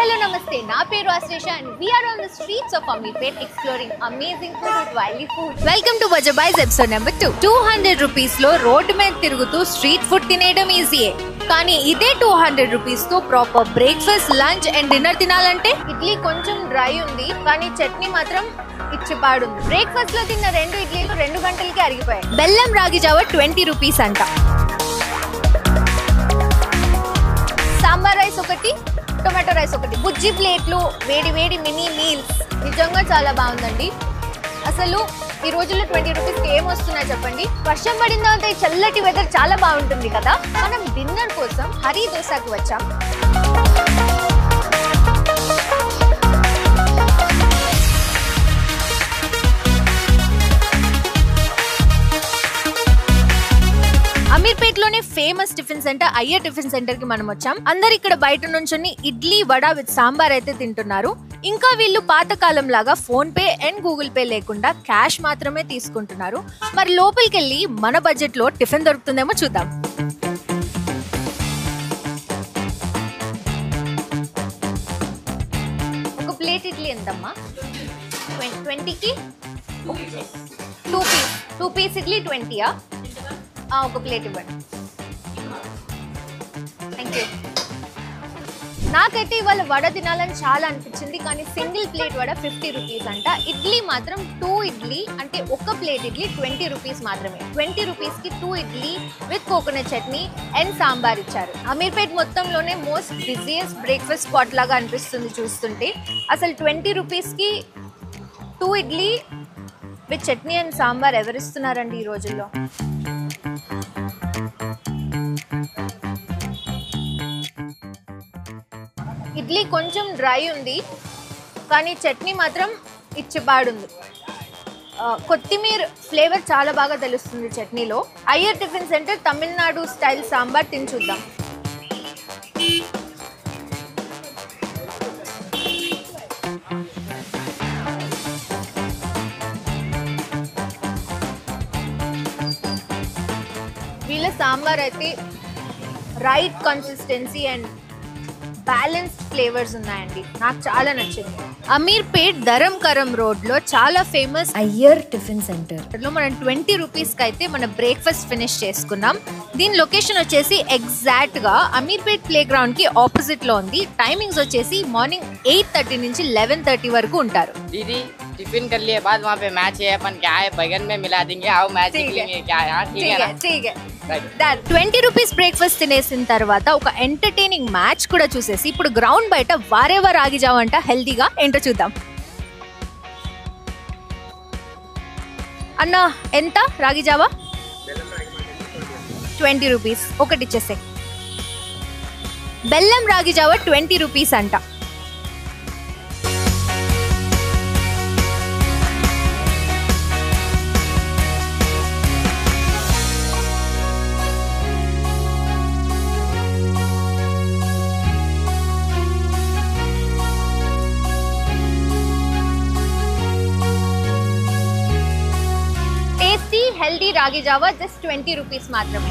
Hello, namaste. Na peru Asresha and we are on the streets of Amirpet exploring amazing food with Wiley Food. Welcome to Bajabai's episode number 2. 200 rupees lo road మీద తిరుగుతూ street food తినేయడం ఈజీయే. కానీ ఇదే 200 rupees తో proper breakfast, lunch and dinner తినాలంటే ఇడ్లీ కొంచెం dry ఉంది కానీ చట్నీ మాత్రం ఇచ్చిపాడుంది. బ్రేక్ఫాస్ట్ లో తిన్న 2 ఇడ్లీలు 2 గంటలకి అరిగిపోయాయి. బెల్లం రాగి జావ 20 రూపీస్ అంట. సాంబార్ రైస్ ఒకటి, టొమాటో రైస్ ఒకటి, బుజ్జి ప్లేట్లు, వేడి వేడి మినీ మీల్స్. నిజంగా చాలా బాగుందండి. అసలు ఈ రోజుల్లో 20 రూపీస్కి ఏం వస్తున్నాయి చెప్పండి. వర్షం పడిన తర్వాత ఈ చల్లటి వెదర్ చాలా బాగుంటుంది కదా. మనం డిన్నర్ కోసం హరి దోసాకి వచ్చాం. అమీర్పేట్ లోనే famous tiffin centre Iyer tiffin centre కి మనం వచ్చాం. అందరు ఇక్కడ బయట నుంచొని ఇడ్లీ, వడ విత్ సాంబార్ అయితే తింటున్నారు. ఇంకా వీళ్ళు పాతకాలం లాగా phone pay and Google pay లేకుండా క్యాష్ మాత్రమే తీసుకుంటున్నారు. మరి లోపలికి వెళ్ళి మన బడ్జెట్ లో టిఫిన్ దొరుకుతుందేమో చూద్దాం. ఒక ప్లేట్ ఇడ్లీ ఎంతమ్మా? 20కి 2 పీస్ ఇడ్లీ 20యా? ఒక ప్లేట్ ఇవ్వండి. Thank you. నాకైతే ఇవాళ వడ తినాలని చాలా అనిపించింది కానీ సింగిల్ ప్లేట్ వడ 50 రూపీస్ అంట. ఇడ్లీ మాత్రం 2 ఇడ్లీ అంటే ఒక ప్లేట్ ఇడ్లీ 20 రూపీస్ మాత్రమే. 20 రూపీస్కి 2 idli with coconut chutney and sambar ఇచ్చారు. అమీర్పేట్ మొత్తంలోనే మోస్ట్ బిజియెస్ట్ బ్రేక్ఫాస్ట్ స్పాట్ లాగా అనిపిస్తుంది చూస్తుంటే. అసలు 20 రూపీస్కి 2 ఇడ్లీ విత్ చట్నీ అండ్ సాంబార్ ఎవరిస్తున్నారండి ఈ రోజుల్లో? ఇడ్లీ కొంచెం డ్రై ఉంది కానీ చట్నీ మాత్రం ఇచ్చిపాడుంది. కొత్తిమీర ఫ్లేవర్ చాలా బాగా తెలుస్తుంది చట్నీలో. Iyer tiffin centre Tamil Nadu style sambar తిని చూద్దాం. వీళ్ళ సాంబార్ అయితే right consistency and balanced flavours ఉన్నాయండి. నాకు చాలా నచ్చింది. అమీర్పేట్ ధరంకరం రోడ్ లో చాలా ఫేమస్ అయ్యర్ టిఫిన్ సెంటర్ లో మనం 20 రూపీస్ కి అయితే మన బ్రేక్ఫాస్ట్ ఫినిష్ చేసుకున్నాం. దీని లొకేషన్ వచ్చేసి ఎగ్జాక్ట్ గా అమీర్పేట్ ప్లే గ్రౌండ్ కి ఆపోజిట్ లో ఉంది. టైమింగ్స్ వచ్చేసి మార్నింగ్ 8:30 నుంచి 11:30 వరకు ఉంటారు. दीदी टिफिन कर लिए बाद वहाँ पे मैच है, अपन क्या है बैगन में मिला देंगे, आओ मैच खेलेंगे, क्या है? ठीक है ना? ठीक है. 20 రూపీస్ బ్రేక్ఫాస్ట్ తినేసిన తర్వాత ఒక ఎంటర్టైనింగ్ మ్యాచ్ కూడా చూసేసి ఇప్పుడు గ్రౌండ్ బయట వారేవా రాగి జావ అంట హెల్దీగా ఏంటో చూద్దాం. అన్న ఎంత రాగి జావా? 20 రూపీస్ ఒకటి ఇచ్చేసే. బెల్లం రాగి జావా 20 రూపీస్ అంట. హెల్దీ రాగి జావా జస్ట్ 20 రూపీస్ మాత్రమే.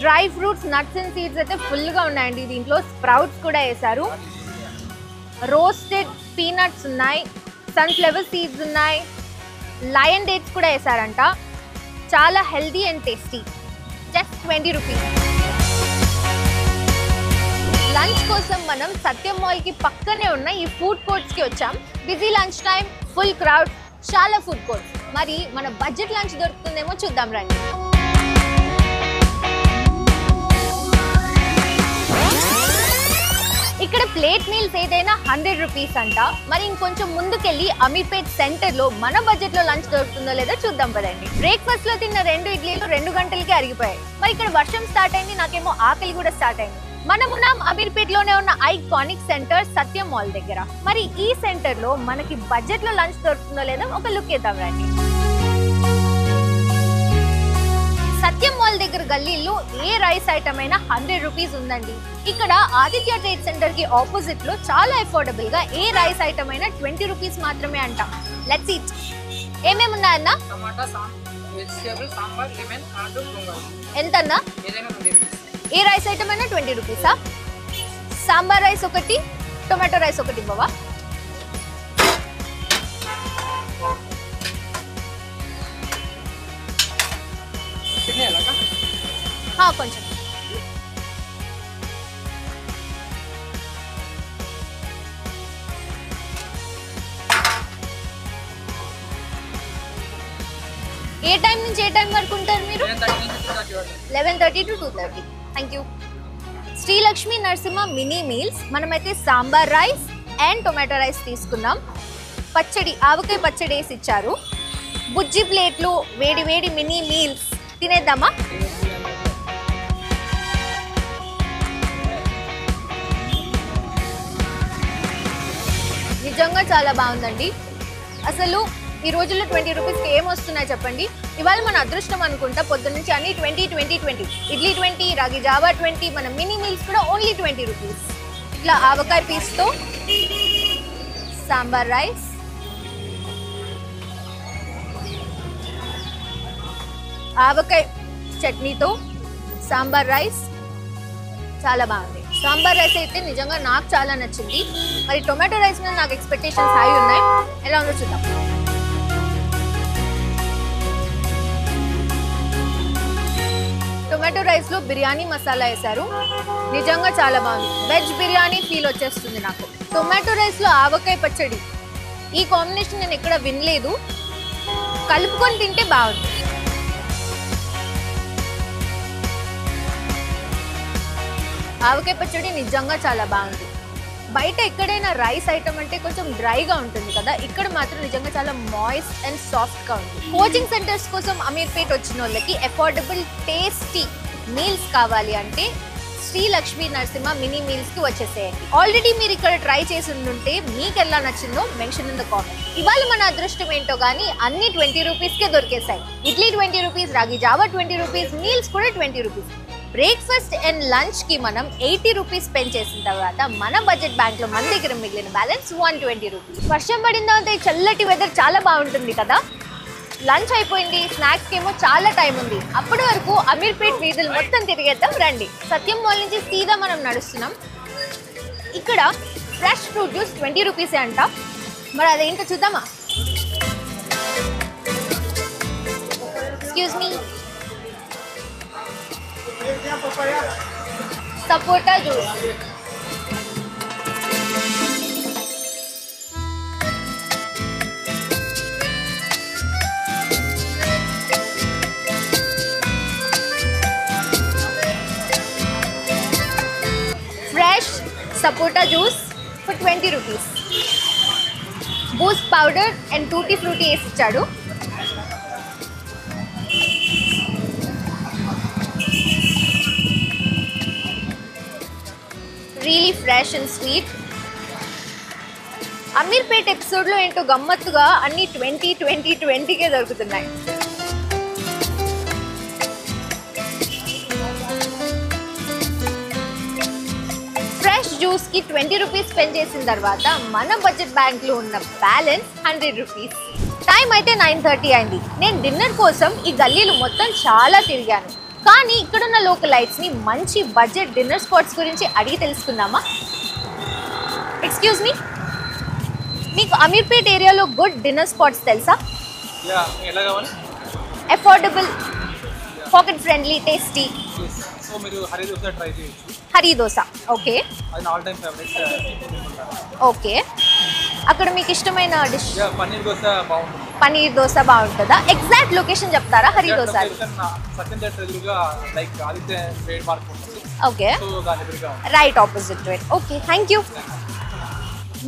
Dry fruits, nuts and seeds అయితే ఫుల్గా ఉన్నాయండి. దీంట్లో స్ప్రౌట్స్ కూడా వేశారు. రోస్టెడ్ పీనట్స్ ఉన్నాయి, సన్ఫ్లవర్ సీడ్స్ ఉన్నాయి, లయన్ డేట్స్ కూడా వేశారంట. చాలా healthy and tasty. Just 20 rupees. Lunch కోసం మనం సత్యం మాల్ కి పక్కనే ఉన్న ఈ ఫుడ్ కోర్ట్స్ కి వచ్చాం. Busy lunch time, full crowd, చాలా ఫుడ్ కోర్ట్స్. మరి మన బడ్జెట్ లంచ్ దొరుకుతుందేమో చూద్దాం రండి. ఇక్కడ ప్లేట్ మీల్స్ ఏదైనా 100 రూపీస్ అంట. మరి ఇంకొంచెం ముందుకెళ్ళి అమీర్పేట్ సెంటర్ లో మన బడ్జెట్ లో లంచ్ దొరుకుతుందో లేదో చూద్దాం పదండి. బ్రేక్ఫాస్ట్ లో తిన్న 2 ఇడ్లీలు 2 గంటలకి అరిగిపోయాయి. మరి ఇక్కడ వర్షం స్టార్ట్ అయింది, నాకేమో ఆకలి కూడా స్టార్ట్ అయింది. మనమున్నాం అమీర్పేట్ లోనే ఉన్న ఐకానిక్ సెంటర్ సత్యం మాల్ దగ్గర. మరి ఈ సెంటర్ లో మనకి బడ్జెట్ లో లంచ్ దొరుకుతుందో లేదో ఒక లుక్ వేద్దాం రండి. సత్యం మాల్ దగ్గర గల్లీలో ఏ రైస్ ఐటమ్ అయినా 100 రూపీస్ ఉందండి. ఇక్కడ ఆదిత్య ట్రేడ్ సెంటర్ కి ఆపోజిట్ లో చాలా అఫోర్డబుల్ గా ఏ రైస్ ఐటమ్ అయినా 20 రూపీస్ మాత్రమే అంట. Let's eat. ఏమేమి ఉన్నాయన్నా? टमाटर వెజిటేబుల్ సాంబార్ లెమన్ ఆలు పొంగల్ ఎంతన్నా? ఏదైనా 20 రూపీస్. ఏ రైస్ ఐటమ్ అయినా 20 రూపీసా? సాంబార్ రైస్ ఒకటి, టొమాటో రైస్ ఒకటి బావా. కొంచెం ఏ టైం నుంచి ఏ టైం వరకు ఉంటారు మీరు? 11:30 to 2:30. Thank you. Srilakshmi Narasimha mini meals. మనమైతే sambar rice and tomato rice తీసుకున్నాం. పచ్చడి, ఆవకాయ పచ్చడి వేసి ఇచ్చారు. బుజ్జి ప్లేట్లు, వేడి వేడి మినీ మీల్స్. తినేద్దామా? నిజంగా చాలా బాగుందండి. అసలు ఈ రోజుల్లో 20 రూపీస్కి ఏం వస్తున్నాయి చెప్పండి. ఇవాళ మన అదృష్టం అనుకుంటా. పొద్దున్న నుంచి అన్ని 20, 20, 20. ఇడ్లీ 20, రాగి జావా 20, మన మినీ మీల్స్ కూడా ఓన్లీ 20 రూపీస్. ఇట్లా ఆవకాయ పీస్తో సాంబార్ రైస్, ఆవకాయ చట్నీతో సాంబార్ రైస్ చాలా బాగుంది. సాంబార్ రైస్ అయితే నిజంగా నాకు చాలా నచ్చింది. మరి టొమాటో రైస్ మీద నాకు ఎక్స్పెక్టేషన్స్ హై ఉన్నాయి. ఎలా ఉందో చూద్దాం. టొమాటో రైస్లో బిర్యానీ మసాలా వేశారు. నిజంగా చాలా బాగుంది. వెజ్ బిర్యానీ ఫీల్ వచ్చేస్తుంది నాకు. టొమాటో రైస్లో ఆవకాయ పచ్చడి, ఈ కాంబినేషన్ నేను ఎక్కడ వినలేదు. కలుపుకొని తింటే బాగుంది. ఆవకాయ పచ్చడి నిజంగా చాలా బాగుంది. బయట ఎక్కడైనా రైస్ ఐటమ్ అంటే కొంచెం డ్రైగా ఉంటుంది కదా, ఇక్కడ మాత్రం నిజంగా చాలా మాయిస్ట్ అండ్ సాఫ్ట్గా ఉంది. కోచింగ్ సెంటర్స్ కోసం అమీర్పేట్ వచ్చిన వాళ్ళకి అఫోర్డబుల్ టేస్టీ మీల్స్ కావాలి అంటే శ్రీలక్ష్మి నరసింహ మినీ మీల్స్కి వచ్చేసేయండి. ఆల్రెడీ మీరు ఇక్కడ ట్రై చేసి ఉంటే మీకు ఎలా నచ్చిందో మెన్షన్ ఇన్ ద కామెంట్. ఇవాళ మన అదృష్టం ఏంటో కానీ అన్ని 20 రూపీస్కే దొరికేసాయి. ఇడ్లీ 20 రూపీస్, రాగి జావా 20 రూపీస్, మీల్స్ కూడా 20 రూపీస్. బ్రేక్ఫాస్ట్ అండ్ లంచ్కి మనం 80 రూపీస్ స్పెండ్ చేసిన తర్వాత మన బడ్జెట్ బ్యాంక్లో మన దగ్గర మిగిలిన బ్యాలెన్స్ 120 రూపీస్. వర్షం పడిన తర్వాత చల్లటి వెదర్ చాలా బాగుంటుంది కదా. లంచ్ అయిపోయింది, స్నాక్స్కి ఏమో చాలా టైం ఉంది. అప్పటి వరకు అమీర్పేట్ వీధులు మొత్తం తిరిగేద్దాం రండి. సత్యం మాల్ నుంచి సీదా మనం నడుస్తున్నాం. ఇక్కడ ఫ్రెష్ ఫ్రూట్ జ్యూస్ 20 రూపీసే అంట. మరి అదేంటో చూద్దామా? Excuse me, sapota juice. Fresh sapota juice for 20 rupees. Boost powder and tutti frutti వేసి ఇచ్చాడు. Really fresh and sweet. Ameerpet ఎపిసోడ్లో ఏంటో గమ్మత్తుగా అన్ని 20కే దొరుకుతున్నాయి. ఫ్రెష్ జ్యూస్కి 20 రూపీస్ స్పెండ్ చేసిన తర్వాత మన బడ్జెట్ బ్యాంక్లో ఉన్న బ్యాలెన్స్ 100 రూపీస్. టైం అయితే 9:30 అయింది. నేను డిన్నర్ కోసం ఈ గల్లీలు మొత్తం చాలా తిరిగాను. కానీ ఇక్కడున్న లోకల్ లైట్స్ని మంచి బడ్జెట్ డిన్నర్ స్పాట్స్ గురించి అడిగి తెలుసుకుందామా? ఎక్స్క్యూజ్ మీ, మీకు అమీర్పేట్ ఏరియాలో గుడ్ డిన్నర్ స్పాట్స్ తెలుసా? Affordable, pocket friendly, tasty. So మీరు హరి దోస ట్రై చేయొచ్చు. హరి దోస, ఓకే. అది ఆల్ టైమ్ ఫేవరెట్. ఓకే, అక్కడ మీకు ఇష్టమైన డిష్? పన్నీర్ దోస బాగుంటుంది. పన్నీర్ దోస బాగుంటుందా? ఎగ్జాక్ట్ లొకేషన్ చెప్తారా హరి దోస? సత్యం థియేటర్ ఎదురుగా లైక్ ఆదిత్య ట్రేడ్ మార్క్ ఉంటుంది. ఓకే, సో దాని ఎదురుగా right opposite to it. Okay, thank you.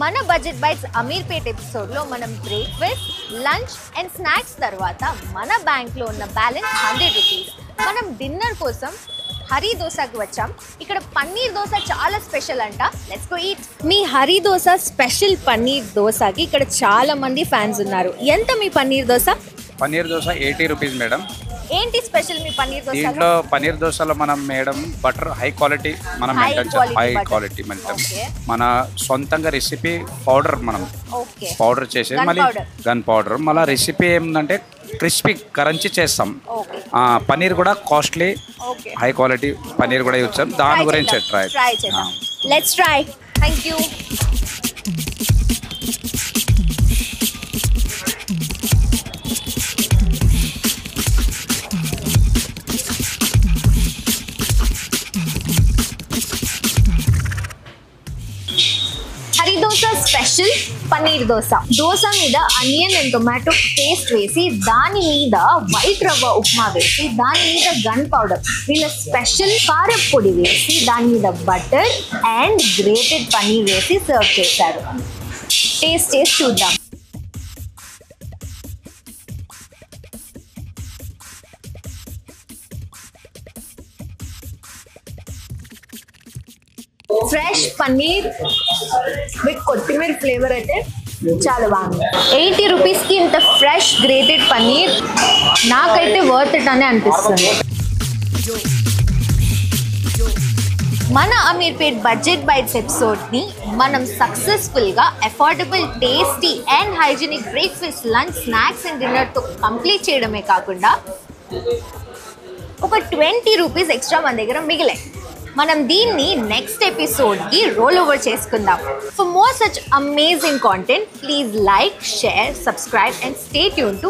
మన బడ్జెట్ బైట్స్ అమీర్పేట్ ఎపిసోడ్లో మనం బ్రేక్ఫాస్ట్, లంచ్ అండ్ స్నాక్స్ తర్వాత మన బ్యాంక్లో ఉన్న బ్యాలెన్స్ 100 రూపీస్. మనం డిన్నర్ కోసం హరి దోసకి వచ్చాం. ఇక్కడ పన్నీర్ దోస చాలా స్పెషల్ అంట. Let's go eat. మీ హరి దోస స్పెషల్ పన్నీర్ దోసకి ఇక్కడ చాలా మంది ఫ్యాన్స్ ఉన్నారు. ఎంత మీ పన్నీర్ దోస? Paneer dosa 80 rupees madam. ఏంటి స్పెషల్ మీ పన్నీర్ దోశలో? దీంట్లో పన్నీర్ దోశలో మనం మేడం బటర్ హై క్వాలిటీ మనం High maintain quality high butter. Quality maintain Okay. మన సొంతంగా రెసిపీ పౌడర్ మనం ఓకే. పౌడర్ చేసేది Gun మళ్ళీ powder. గన్ పౌడర్ మళ్ళీ రెసిపీ ఏంటంటే క్రిస్పీ కరంచి చేస్తాం. ఓకే. పన్నీర్ కూడా costly okay. High quality paneer కూడా యూజ్ చేస్తాం. దాని గురించి ట్రై చేద్దాం. Let's try. Thank you. Hari dosa special paneer dosa. Dosa మీద ఆనియన్ అండ్ టొమాటో పేస్ట్ వేసి దాని మీద వైట్ రవ్వ ఉప్మా వేసి దాని మీద గన్ పౌడర్ వీళ్ళ స్పెషల్ కారం పొడి వేసి దాని మీద బటర్ అండ్ గ్రేటెడ్ పన్నీర్ వేసి సర్వ్ చేశారు. టేస్ట్ చేసి చూద్దాం. ఫ్రెష్ పన్నీర్ విత్ కొత్తిమీర ఫ్లేవర్ అయితే చాలా బాగుంది. 80 రూపీస్కి ఇంత ఫ్రెష్ గ్రేటెడ్ పన్నీర్ నాకైతే వర్త్ ఇట్ అని అనిపిస్తుంది. మన అమీర్పేట్ బడ్జెట్ బైట్స్ ఎపిసోడ్ని మనం సక్సెస్ఫుల్గా affordable, tasty and hygienic breakfast, lunch, snacks and డిన్నర్తో కంప్లీట్ చేయడమే కాకుండా ఒక 20 రూపీస్ ఎక్స్ట్రా మన దగ్గర మిగిలాయి. మనం దీన్ని నెక్స్ట్ ఎపిసోడ్కి రోల్ ఓవర్ చేసుకుందాం. For more such amazing content please like, share, subscribe and stay tune to